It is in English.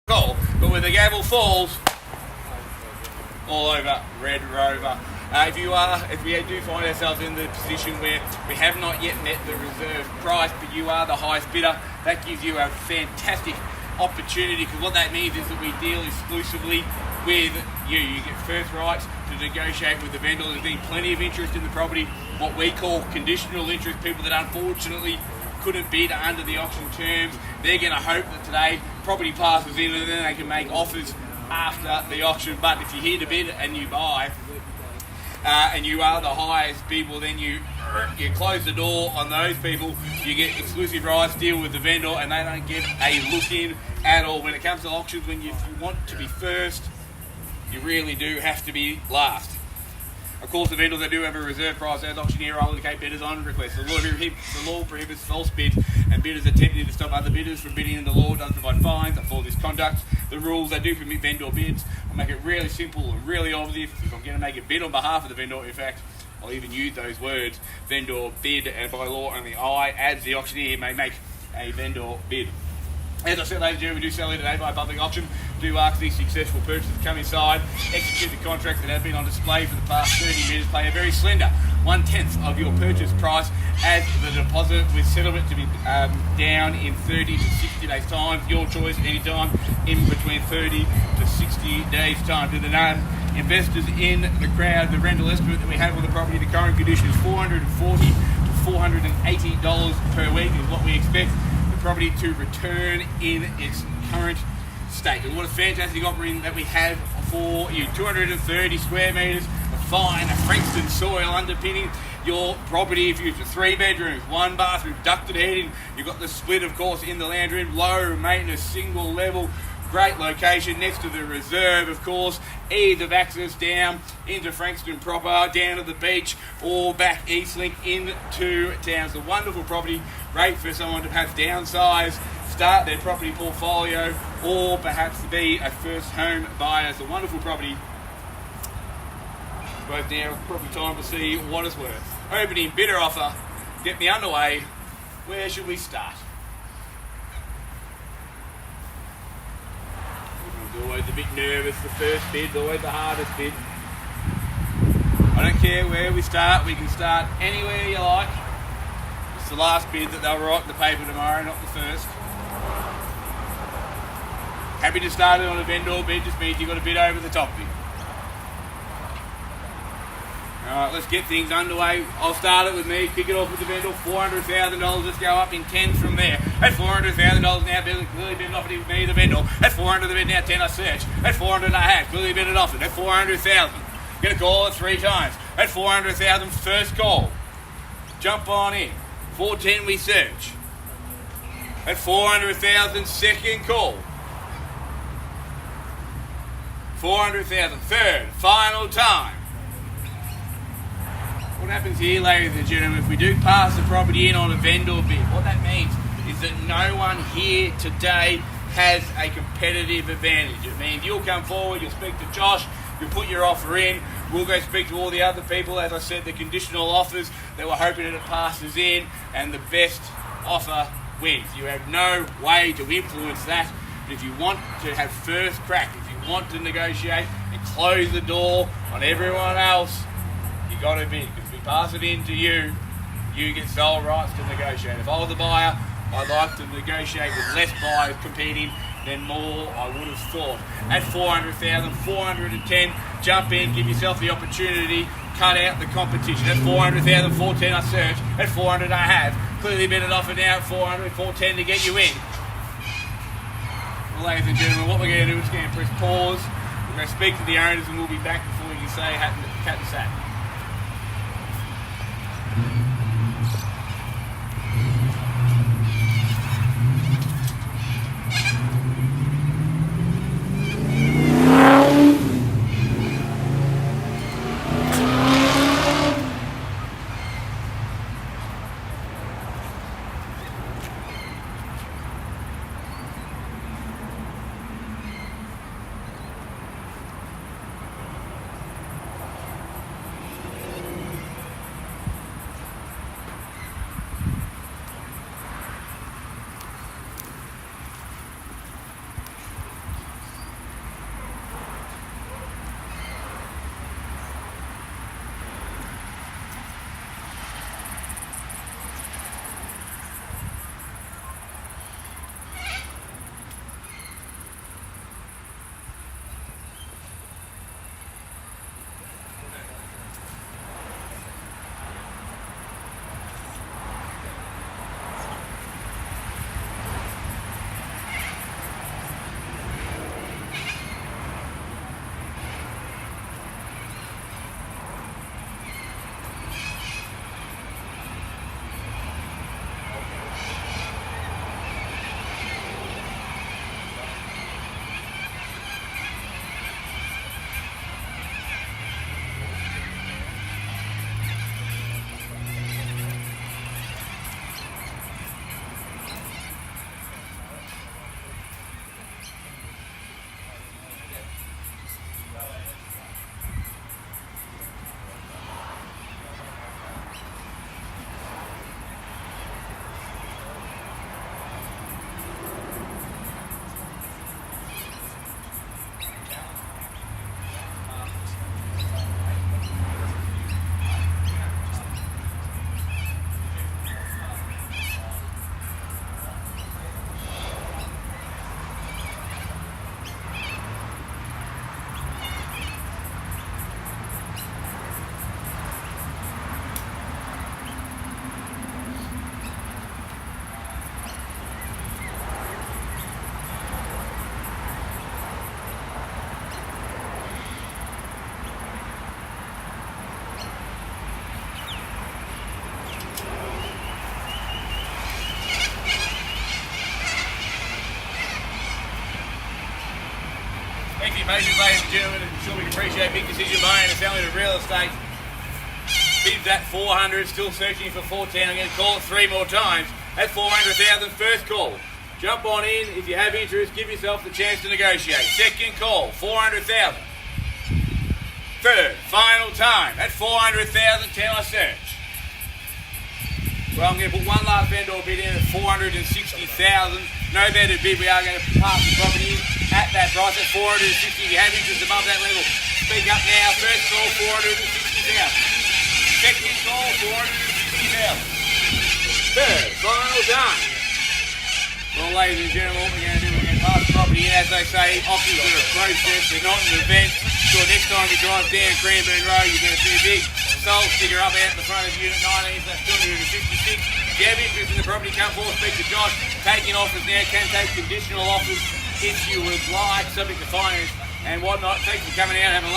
goal, but when the gavel falls, all over Red Rover. If we do find ourselves in the position where we have not yet met the reserve price, but you are the highest bidder, that gives you a fantastic opportunity, because what that means is that we deal exclusively with you. You get first rights to negotiate with the vendor. There's been plenty of interest in the property, what we call conditional interest, people that unfortunately couldn't bid under the auction terms. They're going to hope that today property passes in and then they can make offers after the auction. But if you're here to bid and you buy and you are the highest bid, well then you close the door on those people. You get exclusive rights, deal with the vendor, and they don't get a look in at all. When it comes to auctions, if you want to be first, you really do have to be last. Of course, the vendors that do have a reserve price as auctioneer will indicate bidders on request. The law prohibits false bids and bidders attempting to stop other bidders from bidding, and the law does provide fines for this conduct. The rules that do permit vendor bids. I'll make it really simple and really obvious. If I'm going to make a bid on behalf of the vendor, in fact, I'll even use those words, vendor bid, and by law only I, as the auctioneer, may make a vendor bid. As I said, ladies and gentlemen, we do sell here today by public auction. Do ask these successful purchasers to come inside, execute the contracts that have been on display for the past 30 minutes, pay a very slender 1/10 of your purchase price as the deposit, with settlement to be down in 30 to 60 days time. Your choice, anytime in between 30 to 60 days time. To the investors in the crowd, the rental estimate that we have on the property, the current condition is $440 to $480 per week is what we expect property to return in its current state. And what a fantastic offering that we have for you. 230 square metres of fine Frankston soil underpinning your property. If you've 3 bedrooms, 1 bathroom, ducted heating, you've got the split, of course, in the lounge room, low maintenance, single level, great location next to the reserve, of course, ease of access down into Frankston proper, down to the beach, or back Eastlink into town. It's a wonderful property, great for someone to perhaps downsize, start their property portfolio, or perhaps to be a first home buyer. It's a wonderful property. Both now, probably time to see what it's worth. Opening bidder offer, get me underway. Where should we start? Always a bit nervous, the first bid, always the hardest bid. I don't care where we start, we can start anywhere you like. It's the last bid that they'll write in the paper tomorrow, not the first. Happy to start it on a vendor bid, just means you've got to bid over the top bid. Alright, let's get things underway. I'll start it with me, kick it off with the vendor, $400,000, let's go up in 10 from there. At $400,000 now, clearly bid offered with me, the vendor. At $400,000 the bid now, 10 I search. At $400,000 I have, clearly bid it offered. At $400,000, gonna call it 3 times. At $400,000, first call. Jump on in. 410 we search. At $400,000, second call. 400,000, third, final time. What happens here, ladies and gentlemen, if we do pass the property in on a vendor bid, what that means is that no one here today has a competitive advantage. It means you'll come forward, you'll speak to Josh, you'll put your offer in, we'll go speak to all the other people, as I said, the conditional offers that we're hoping that it passes in, and the best offer wins. You have no way to influence that, but if you want to have first crack, if you want to negotiate and close the door on everyone else, you got to bid. Because if we pass it in to you, you get sole rights to negotiate. If I was the buyer, I'd like to negotiate with less buyers competing than more, I would have thought. At $400,000, 410, jump in, give yourself the opportunity, cut out the competition. At $400,000, 410 I search. At $400 I have. Clearly bid it offer now at $400, 410 to get you in. Well, ladies and gentlemen, what we're going to do is going to press pause. We're going to speak to the owners and we'll be back before we can say cat and sack. Thank you, ladies and gentlemen. I'm sure we can appreciate big decision buying and selling of real estate. Bids at 400, still searching for 410. I'm going to call it 3 more times. That's 400,000, first call. Jump on in. If you have interest, give yourself the chance to negotiate. Second call, 400,000. Third, final time. That's 400,000, can I search? Well, I'm going to put one last vendor bid in at 460,000. No better bid. We are going to pass the property in at that price at 460. If you have interest above that level, speak up now. First call, 460,000. Second call, 460,000. Third, final done. Well, ladies and gentlemen, what we're going to do, we're going to pass the property in. As they say, offers are a process, they're not an event. So next time you drive down Cranbourne Road, you're going to see a big soul sticker up out in the front of Unit 19, so that's 256. If you have interest in the property, come forward, speak to Josh. Taking offers now, can take conditional offers if you would like, subject to finance and whatnot. Thanks for coming out, have a